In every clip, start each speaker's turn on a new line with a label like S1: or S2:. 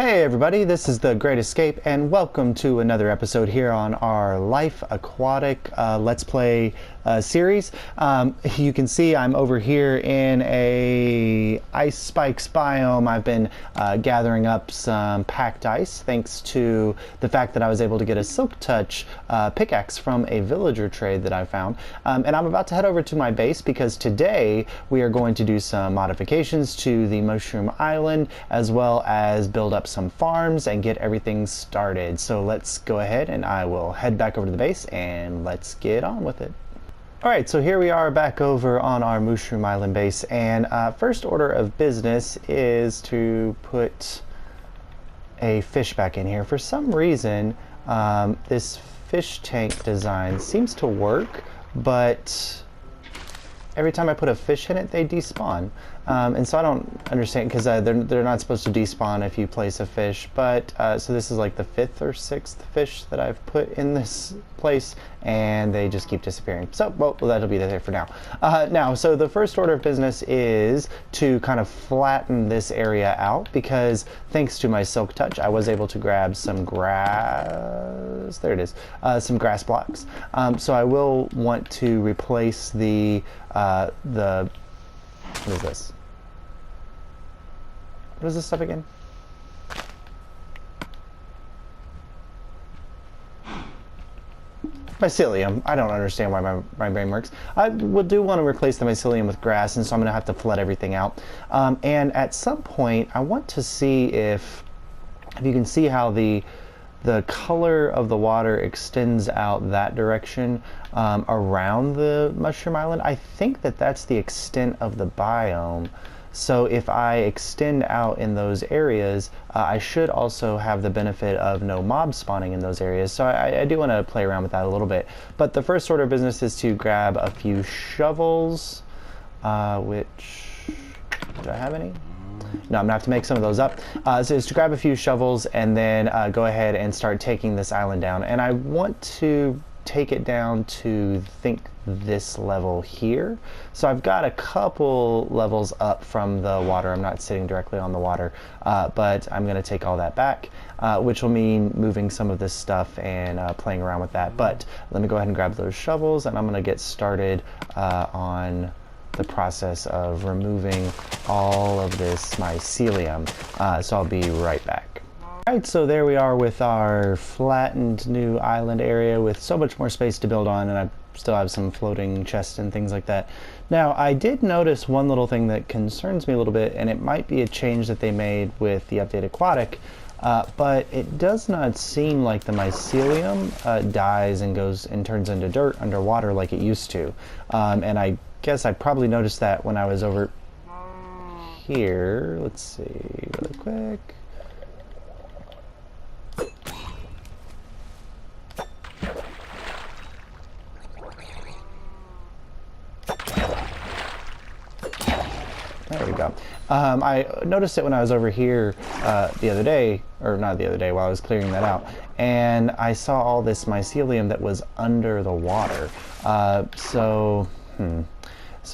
S1: Hey everybody, this is The Great Escape and welcome to another episode here on our Life Aquatic Let's Play series. You can see I'm over here in a ice spikes biome. I've been gathering up some packed ice thanks to the fact that I was able to get a Silk Touch pickaxe from a villager trade that I found. And I'm about to head over to my base because today we are going to do some modifications to the Mushroom Island as well as build up some farms and get everything started. So let's go ahead and I will head back over to the base and let's get on with it. Alright, so here we are back over on our Mushroom Island base, and first order of business is to put a fish back in here. For some reason, this fish tank design seems to work, but every time I put a fish in it, they despawn. And so I don't understand, because they're not supposed to despawn if you place a fish, but so this is like the 5th or 6th fish that I've put in this place, and they just keep disappearing. So, well, that'll be there for now. So the first order of business is to kind of flatten this area out, because thanks to my Silk Touch, I was able to grab some grass, there it is, some grass blocks. So I will want to replace what is this? What is this stuff again? Mycelium. I don't understand why my brain works. I do want to replace the mycelium with grass, and so I'm going to have to flood everything out. And at some point, I want to see if you can see how the color of the water extends out that direction around the Mushroom Island. I think that's the extent of the biome. So if I extend out in those areas, I should also have the benefit of no mob spawning in those areas. So I do want to play around with that a little bit. But the first order of business is to grab a few shovels, which, do I have any? No, I'm gonna have to make some of those up. So it's to grab a few shovels and then go ahead and start taking this island down. And I want to take it down to, think, this level here. So I've got a couple levels up from the water. I'm not sitting directly on the water, but I'm gonna take all that back, which will mean moving some of this stuff and playing around with that. But let me go ahead and grab those shovels, and I'm gonna get started on the process of removing all of this mycelium. So I'll be right back. Alright, so there we are with our flattened new island area with so much more space to build on, and I still have some floating chests and things like that. Now, I did notice one little thing that concerns me a little bit, and it might be a change that they made with the update Aquatic, but it does not seem like the mycelium dies and goes and turns into dirt underwater like it used to. And I guess I probably noticed that when I was over here. Let's see really quick. There we go. I noticed it when I was over here the other day, or not the other day, while I was clearing that out, and I saw all this mycelium that was under the water. So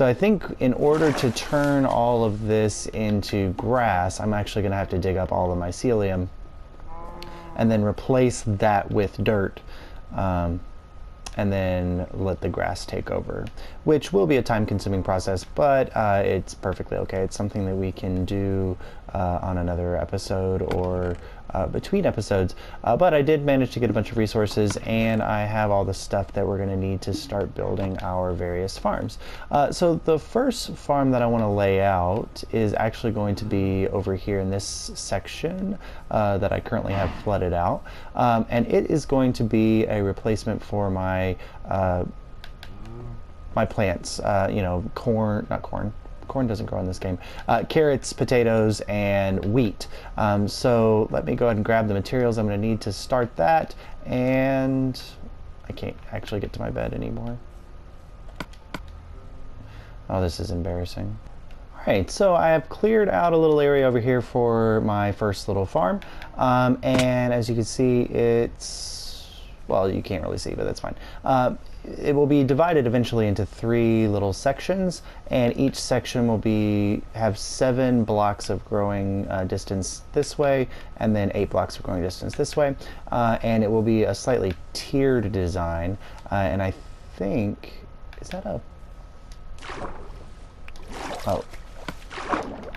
S1: I think in order to turn all of this into grass, I'm actually going to have to dig up all the mycelium and then replace that with dirt. And then let the grass take over, which will be a time-consuming process, but it's perfectly okay. It's something that we can do on another episode or between episodes. But I did manage to get a bunch of resources, and I have all the stuff that we're going to need to start building our various farms. So the first farm that I want to lay out is actually going to be over here in this section that I currently have flooded out. And it is going to be a replacement for my my plants, you know, corn doesn't grow in this game, carrots, potatoes, and wheat. So let me go ahead and grab the materials I'm going to need to start that, and I can't actually get to my bed anymore. Oh, this is embarrassing. Alright, so I have cleared out a little area over here for my first little farm, and as you can see, it's, well, you can't really see, but that's fine. it will be divided eventually into 3 little sections, and each section will have 7 blocks of growing distance this way, and then 8 blocks of growing distance this way, and it will be a slightly tiered design. And I think, is that a... Oh.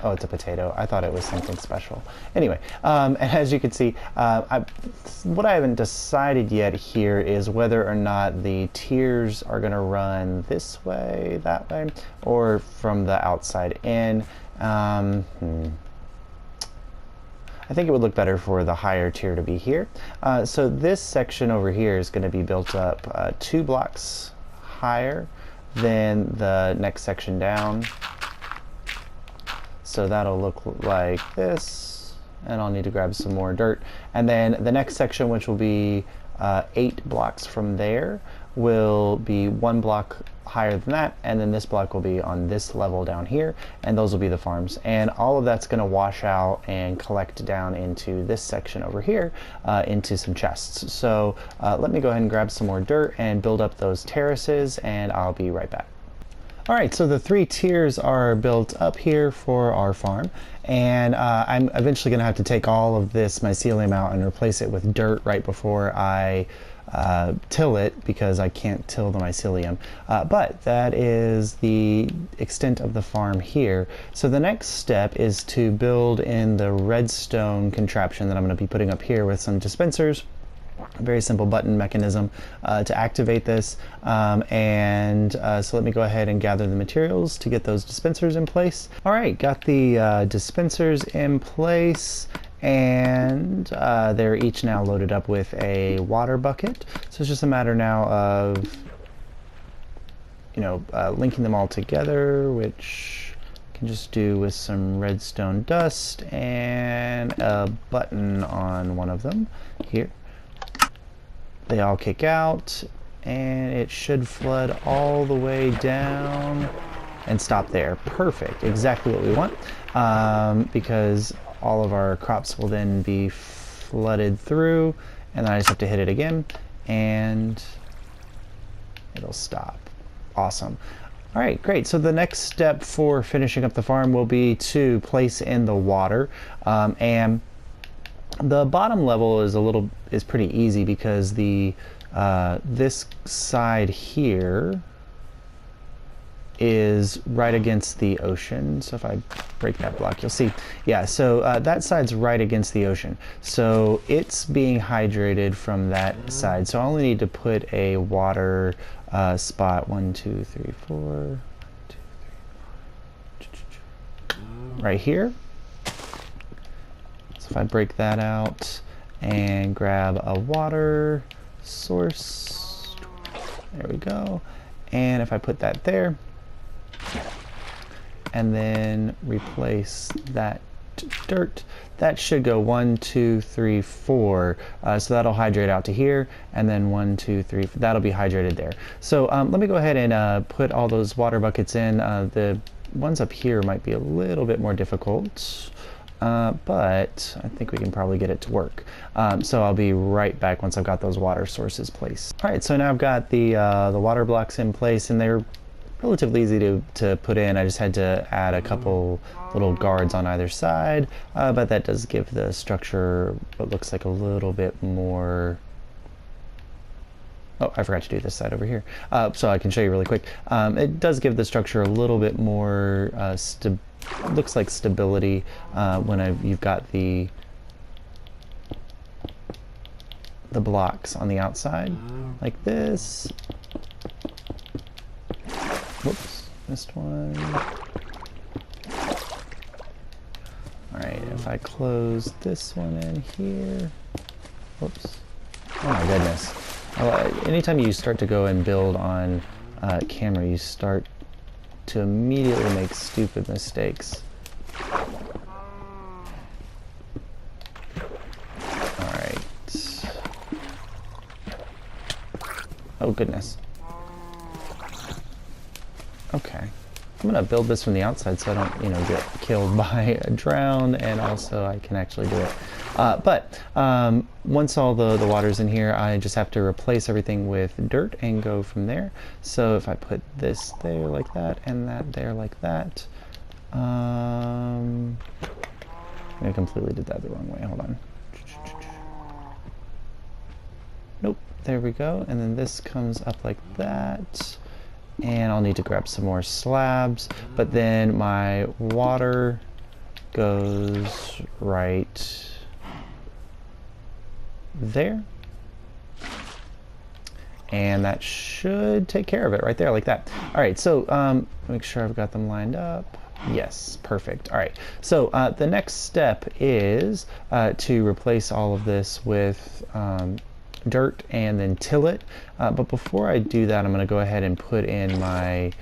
S1: Oh, it's a potato. I thought it was something special. Anyway, and as you can see, what I haven't decided yet here is whether or not the tiers are going to run this way, that way, or from the outside in. I think it would look better for the higher tier to be here. So this section over here is going to be built up 2 blocks higher than the next section down. So that'll look like this, and I'll need to grab some more dirt. And then the next section, which will be 8 blocks from there, will be 1 block higher than that, and then this block will be on this level down here, and those will be the farms. And all of that's going to wash out and collect down into this section over here, into some chests. So let me go ahead and grab some more dirt and build up those terraces, and I'll be right back. Alright, so the 3 tiers are built up here for our farm, and I'm eventually going to have to take all of this mycelium out and replace it with dirt right before I till it, because I can't till the mycelium. But that is the extent of the farm here. So the next step is to build in the redstone contraption that I'm going to be putting up here with some dispensers. A very simple button mechanism to activate this, so let me go ahead and gather the materials to get those dispensers in place. Alright, got the dispensers in place, and they're each now loaded up with a water bucket. So it's just a matter now of linking them all together, which I can just do with some redstone dust and a button on one of them here. They all kick out, and it should flood all the way down and stop there. Perfect, exactly what we want, because all of our crops will then be flooded through, and then I just have to hit it again, and it'll stop. Awesome. All right, great. So the next step for finishing up the farm will be to place in the water, and the bottom level is pretty easy, because the this side here is right against the ocean. So if I break that block, you'll see. Yeah, so that side's right against the ocean. So it's being hydrated from that side. So I only need to put a water spot 1, 2, 3, 4, 2, 3, 4, right here. So if I break that out and grab a water source, there we go. And if I put that there, and then replace that dirt, that should go 1, 2, 3, 4. So that'll hydrate out to here, and then 1, 2, 3, that'll be hydrated there. So let me go ahead and put all those water buckets in. The ones up here might be a little bit more difficult. But I think we can probably get it to work. So I'll be right back once I've got those water sources placed. All right, so now I've got the water blocks in place, and they're relatively easy to put in. I just had to add a couple little guards on either side, but that does give the structure what looks like a little bit more... Oh, I forgot to do this side over here, so I can show you really quick. It does give the structure a little bit more looks like stability when you've got the blocks on the outside like this. Whoops, missed one. Alright, if I close this one in here. Whoops. Oh my goodness. Anytime you start to go and build on camera, you start to immediately make stupid mistakes. Alright. Oh goodness. Okay. I'm gonna build this from the outside so I don't, you know, get killed by a drown, and also I can actually do it. But once all the water's in here, I just have to replace everything with dirt and go from there. So if I put this there like that, and that there like that, I completely did that the wrong way. Hold on. Nope. There we go. And then this comes up like that. And I'll need to grab some more slabs, but then my water goes right there. And that should take care of it right there, like that. All right, so make sure I've got them lined up. Yes, perfect. All right, so the next step is to replace all of this with dirt and then till it. But before I do that, I'm going to go ahead and put in my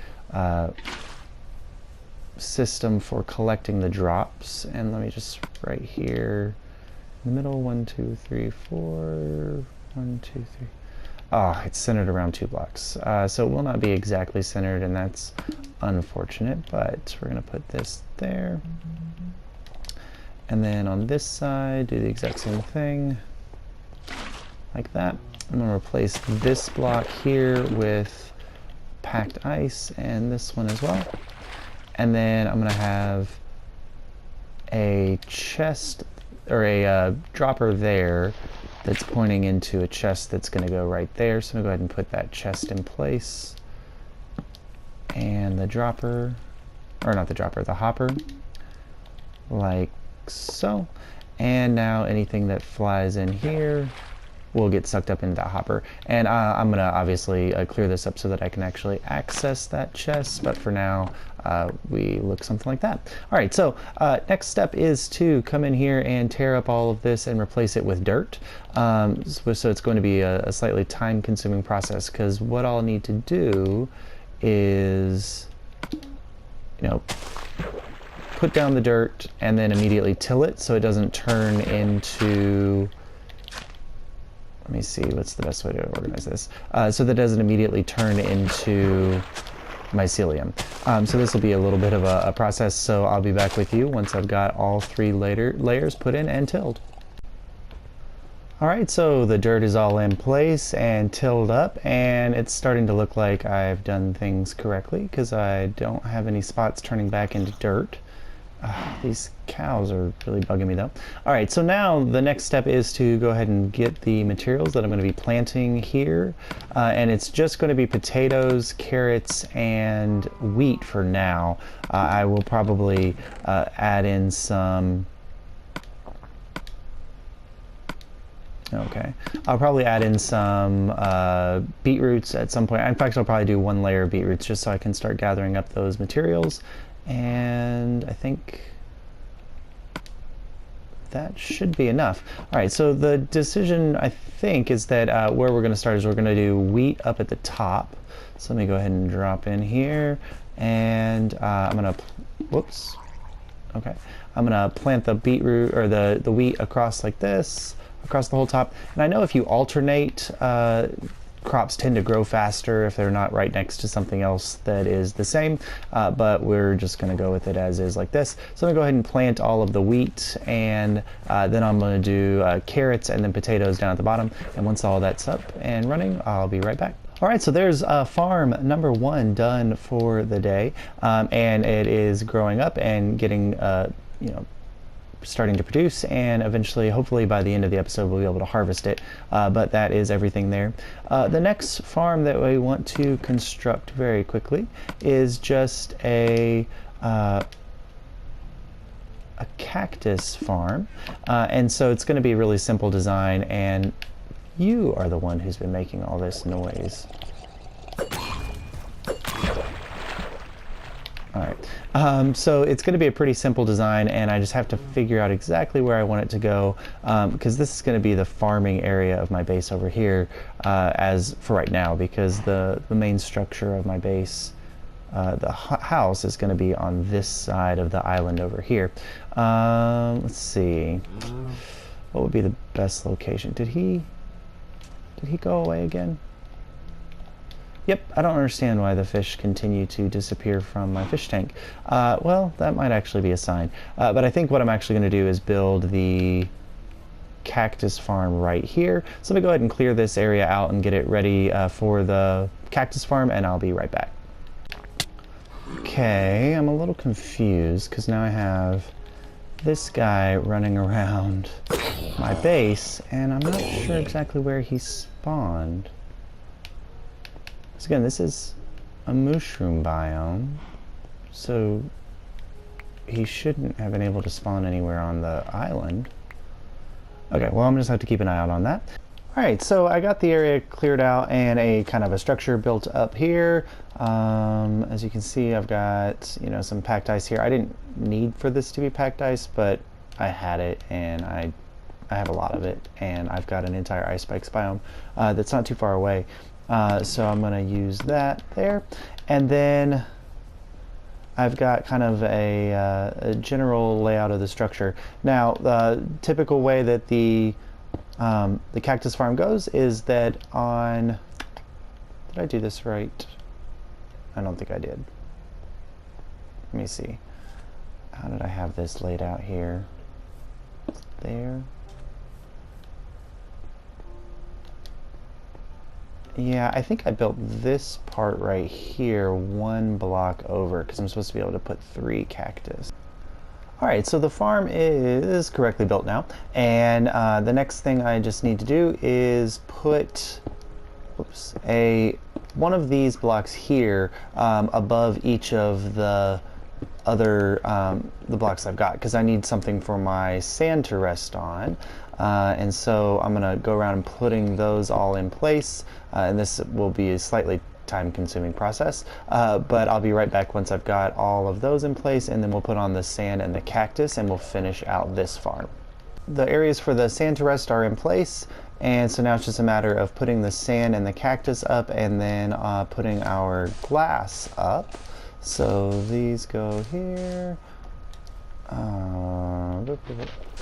S1: system for collecting the drops. And let me just right here in the middle, 1, 2, 3, 4, 1, 2, 3. Oh, it's centered around 2 blocks. So it will not be exactly centered, and that's unfortunate, but we're going to put this there. And then on this side, do the exact same thing. Like that. I'm going to replace this block here with packed ice, and this one as well. And then I'm going to have a chest, or a dropper there that's pointing into a chest that's going to go right there. So I'm going to go ahead and put that chest in place. And the dropper, or not the dropper, the hopper, like so. And now anything that flies in here will get sucked up into that hopper. And I'm gonna obviously clear this up so that I can actually access that chest, but for now we look something like that. All right, so next step is to come in here and tear up all of this and replace it with dirt. So it's going to be a slightly time-consuming process, because what I'll need to do is, you know, put down the dirt and then immediately till it so it doesn't turn into, let me see, what's the best way to organize this? So that it doesn't immediately turn into mycelium. So this will be a little bit of a process, so I'll be back with you once I've got all 3 layers put in and tilled. Alright, so the dirt is all in place and tilled up, and it's starting to look like I've done things correctly, because I don't have any spots turning back into dirt. These cows are really bugging me though. Alright, so now the next step is to go ahead and get the materials that I'm going to be planting here. And it's just going to be potatoes, carrots, and wheat for now. I will probably add in some... Okay, I'll probably add in some beetroots at some point. In fact, I'll probably do 1 layer of beetroots just so I can start gathering up those materials. And I think that should be enough. All right, so the decision, I think, is that where we're going to start is we're going to do wheat up at the top. So let me go ahead and drop in here, and I'm going to, whoops, okay. I'm going to plant the beetroot, or the wheat across like this, across the whole top. And I know if you alternate, crops tend to grow faster if they're not right next to something else that is the same, but we're just going to go with it as is like this. So I'm going to go ahead and plant all of the wheat, and then I'm going to do carrots and then potatoes down at the bottom. And once all that's up and running, I'll be right back. All right, so there's farm number 1 done for the day, and it is growing up and getting, you know, starting to produce, and eventually, hopefully by the end of the episode, we'll be able to harvest it. But that is everything there. The next farm that we want to construct very quickly is just a cactus farm. And so it's going to be a really simple design, and you are the one who's been making all this noise. All right, so it's going to be a pretty simple design, and I just have to figure out exactly where I want it to go, because this is going to be the farming area of my base over here, as for right now, because the main structure of my base, the house, is going to be on this side of the island over here. Let's see, what would be the best location? Did he go away again? Yep, I don't understand why the fish continue to disappear from my fish tank. Well, that might actually be a sign. But I think what I'm actually going to do is build the cactus farm right here. So let me go ahead and clear this area out and get it ready for the cactus farm, and I'll be right back. Okay, I'm a little confused because now I have this guy running around my base, and I'm not sure exactly where he spawned. So again, this is a mushroom biome, so he shouldn't have been able to spawn anywhere on the island. Okay, well, I'm just have to keep an eye out on that. Alright, so I got the area cleared out and a kind of a structure built up here. As you can see, I've got, you know, some packed ice here. I didn't need for this to be packed ice, but I had it, and I have a lot of it, and I've got an entire ice spikes biome that's not too far away. So I'm going to use that there, and then I've got kind of a general layout of the structure. Now, the typical way that the cactus farm goes is that on... Did I do this right? I don't think I did. Let me see. How did I have this laid out here? There. Yeah, I think I built this part right here one block over because I'm supposed to be able to put 3 cactus. Alright, so the farm is correctly built now, and the next thing I just need to do is put one of these blocks here above each of the other the blocks I've got, because I need something for my sand to rest on. And so I'm going to go around and putting those all in place, and this will be a slightly time-consuming process, but I'll be right back once I've got all of those in place, and then we'll put on the sand and the cactus, and we'll finish out this farm. The areas for the sand to rest are in place, and so now it's just a matter of putting the sand and the cactus up, and then putting our glass up. So these go here. I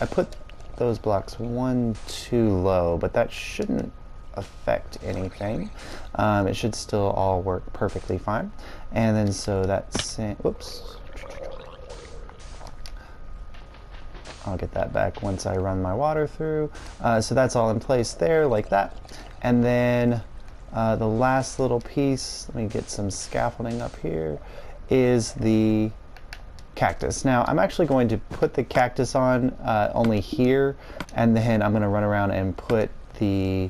S1: put those blocks 1 too low, but that shouldn't affect anything. It should still all work perfectly fine. And then so that's, whoops. I'll get that back once I run my water through. So that's all in place there, like that. And then the last little piece, let me get some scaffolding up here, is the cactus. Now I'm actually going to put the cactus on only here, and then I'm going to run around and put the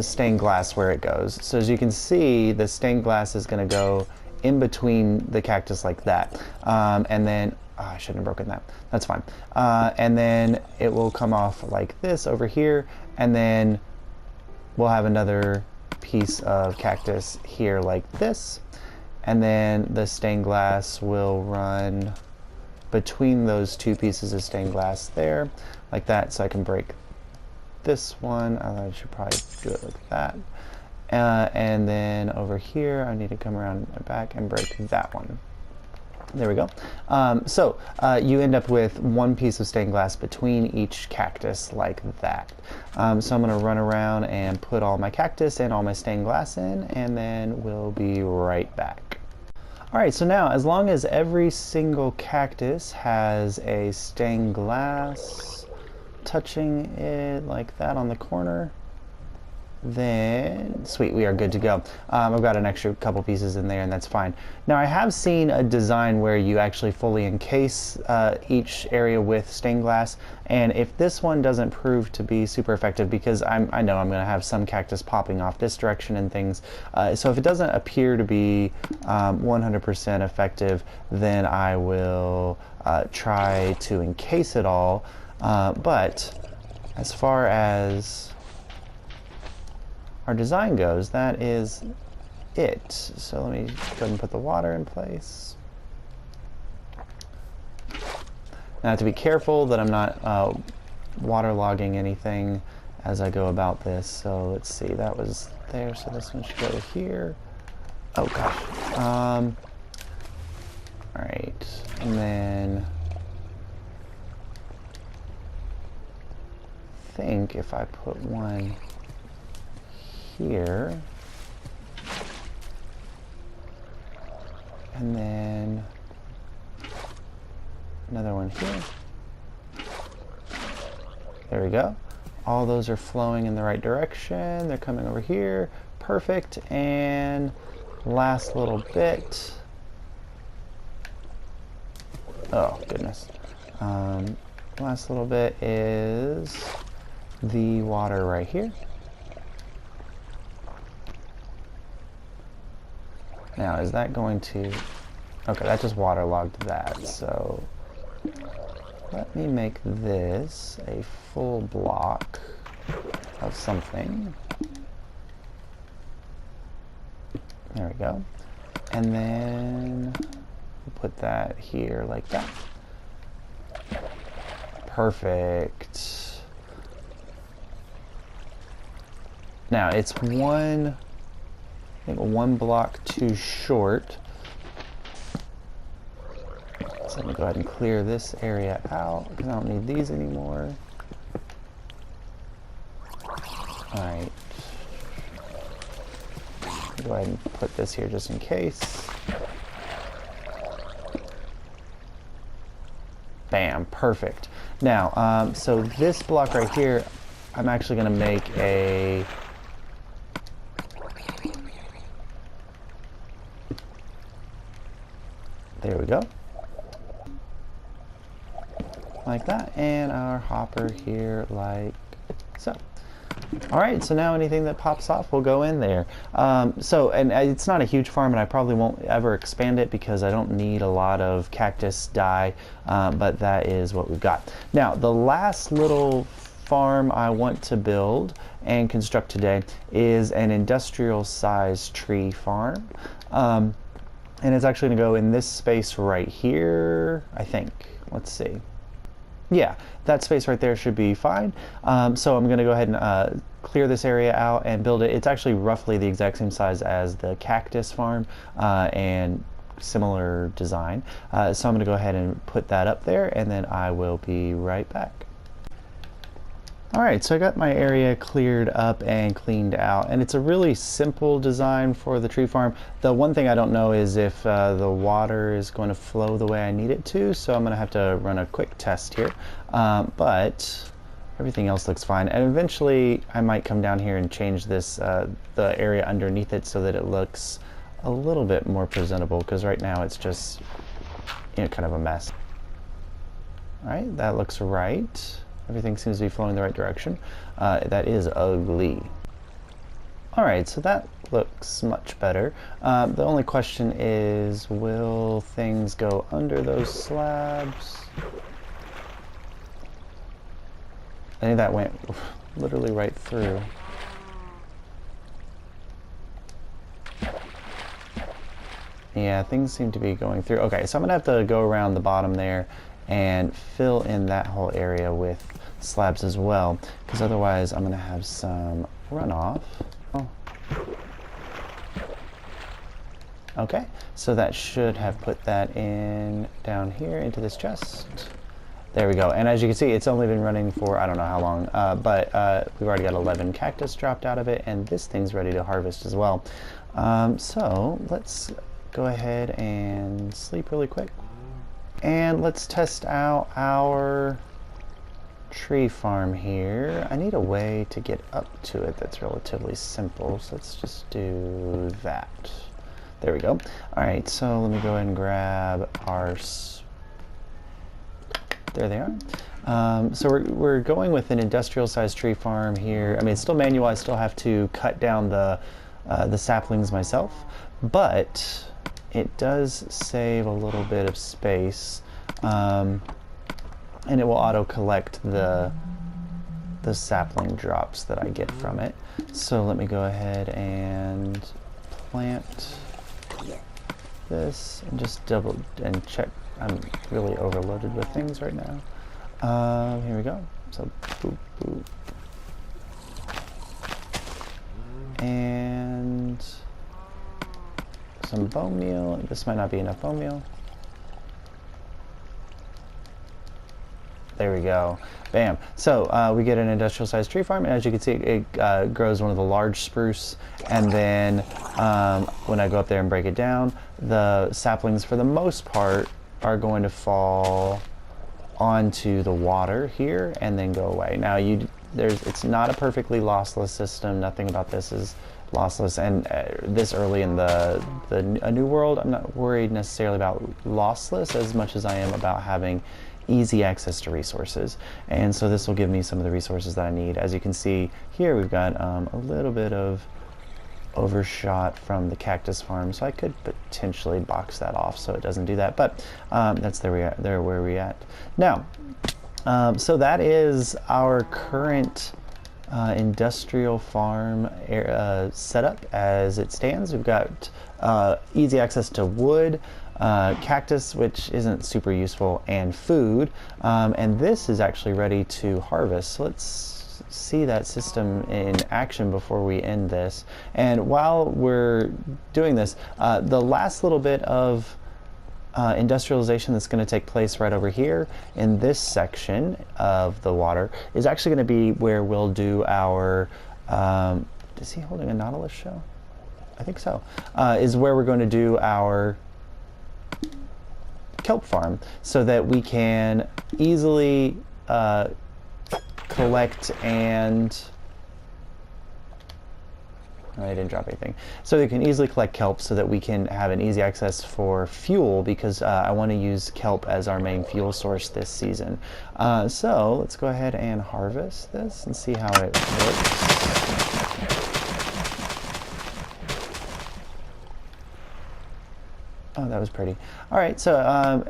S1: stained glass where it goes. So as you can see, the stained glass is going to go in between the cactus like that, and then I shouldn't have broken that. That's fine. And then it will come off like this over here, and then we'll have another piece of cactus here like this, and then the stained glass will run between those 2 pieces of stained glass there, like that, so I can break this one. I should probably do it like that. And then over here, I need to come around my back and break that one. There we go. So you end up with 1 piece of stained glass between each cactus like that. So I'm going to run around and put all my cactus and all my stained glass in, and then we'll be right back. Alright, so now as long as every single cactus has a stained glass touching it like that on the corner, then sweet, we are good to go. I've got an extra couple pieces in there, and that's fine. Now I have seen a design where you actually fully encase each area with stained glass, and if this one doesn't prove to be super effective, because I know I'm going to have some cactus popping off this direction and things, so if it doesn't appear to be 100% effective, then I will try to encase it all. But as far as our design goes, that is it. So let me go ahead and put the water in place. Now I have to be careful that I'm not waterlogging anything as I go about this. So let's see, that was there, so this one should go here. Oh gosh. Alright, and then I think if I put one here. And then another one here. There we go. All those are flowing in the right direction. They're coming over here. Perfect. And last little bit. Oh, goodness. Last little bit is the water right here. Now, is that going to... Okay, that just waterlogged that, so... Let me make this a full block of something. There we go. And then we'll put that here like that. Perfect. Now it's I think one block too short. So let me go ahead and clear this area out because I don't need these anymore. Alright. Go ahead and put this here just in case. Bam, perfect. Now, so this block right here, I'm actually going to make a... There we go. Like that, and our hopper here like so. Alright, so now anything that pops off will go in there. And it's not a huge farm, and I probably won't ever expand it because I don't need a lot of cactus dye, but that is what we've got. Now, the last little farm I want to build and construct today is an industrial size tree farm. And it's actually going to go in this space right here, I think. Let's see. Yeah, that space right there should be fine. So I'm going to go ahead and clear this area out and build it. It's actually roughly the exact same size as the cactus farm and similar design. So I'm going to go ahead and put that up there, and then I will be right back. Alright, so I got my area cleared up and cleaned out, and it's a really simple design for the tree farm. The one thing I don't know is if the water is going to flow the way I need it to, so I'm going to have to run a quick test here. But everything else looks fine, and eventually I might come down here and change this, the area underneath it, so that it looks a little bit more presentable, because right now it's just, you know, kind of a mess. Alright, that looks right. Everything seems to be flowing in the right direction. That is ugly. Alright, so that looks much better. The only question is, will things go under those slabs? I think that went literally right through. Yeah, things seem to be going through. Okay, so I'm gonna have to go around the bottom there and fill in that whole area with slabs as well, because otherwise I'm going to have some runoff. Oh. Okay, so that should have put that in down here into this chest. There we go, and as you can see, it's only been running for I don't know how long, but we've already got 11 cactus dropped out of it, and this thing's ready to harvest as well. So let's go ahead and sleep really quick. And let's test out our tree farm here. I need a way to get up to it that's relatively simple, so let's just do that. There we go. Alright, so let me go ahead and grab our... There they are. So we're going with an industrial sized tree farm here. I mean, it's still manual. I still have to cut down the saplings myself, but it does save a little bit of space, and it will auto collect the sapling drops that I get from it. So let me go ahead and plant this and just double and check. I'm really overloaded with things right now. Here we go. So boop, boop. And some bone meal. This might not be enough bone meal. there we go. Bam. So we get an industrial sized tree farm, and as you can see, it grows one of the large spruce, and then when I go up there and break it down, the saplings for the most part are going to fall onto the water here and then go away. Now it's not a perfectly lossless system. Nothing about this is lossless, and this early in a new world, I'm not worried necessarily about lossless as much as I am about having easy access to resources. And so this will give me some of the resources that I need. As you can see here, we've got a little bit of overshot from the cactus farm, so I could potentially box that off so it doesn't do that, but that's where we're at now. So that is our current industrial farm setup as it stands. We've got easy access to wood, cactus, which isn't super useful, and food, and this is actually ready to harvest. So let's see that system in action before we end this. And while we're doing this, the last little bit of industrialization that's going to take place right over here in this section of the water is actually going to be where we'll do our is he holding a Nautilus shell? I think so. Is where we're going to do our kelp farm, so that we can easily collect and I didn't drop anything. So we can easily collect kelp so that we can have an easy access for fuel, because I want to use kelp as our main fuel source this season. So let's go ahead and harvest this and see how it works. Oh, that was pretty. All right, so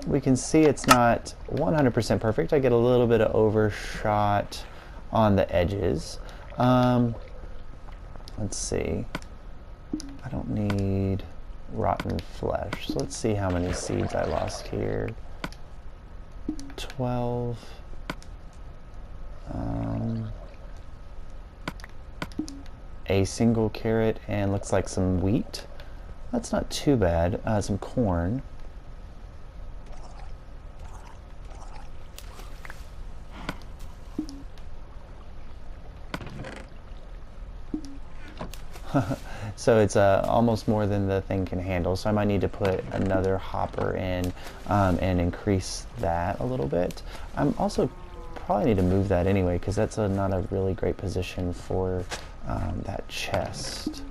S1: we can see it's not 100% perfect. I get a little bit of overshot on the edges. Let's see. I don't need rotten flesh. So let's see how many seeds I lost here. 12. A single carrot and looks like some wheat. That's not too bad. Some corn. So it's almost more than the thing can handle. So I might need to put another hopper in and increase that a little bit. I'm also probably need to move that anyway, because that's not a really great position for that chest.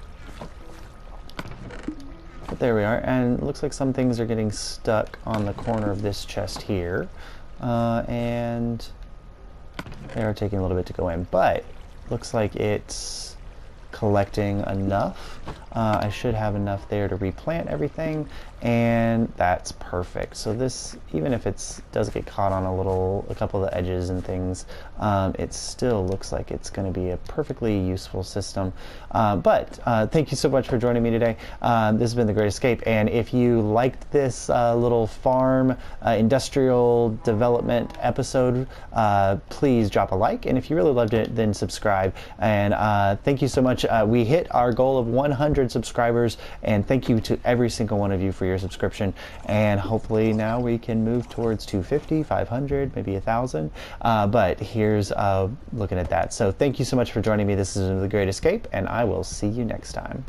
S1: But there we are, and it looks like some things are getting stuck on the corner of this chest here, and they are taking a little bit to go in, but looks like it's collecting enough. I should have enough there to replant everything, and that's perfect. So this, even if it does get caught on a couple of the edges and things, it still looks like it's going to be a perfectly useful system. But thank you so much for joining me today. This has been The Great Escape, and if you liked this little farm industrial development episode, please drop a like, and if you really loved it, then subscribe. And thank you so much. We hit our goal of 100 subscribers, and thank you to every single one of you for your subscription, and hopefully now we can move towards 250, 500, maybe 1,000, but here's looking at that. So thank you so much for joining me. This is The Great Escape, and I will see you next time.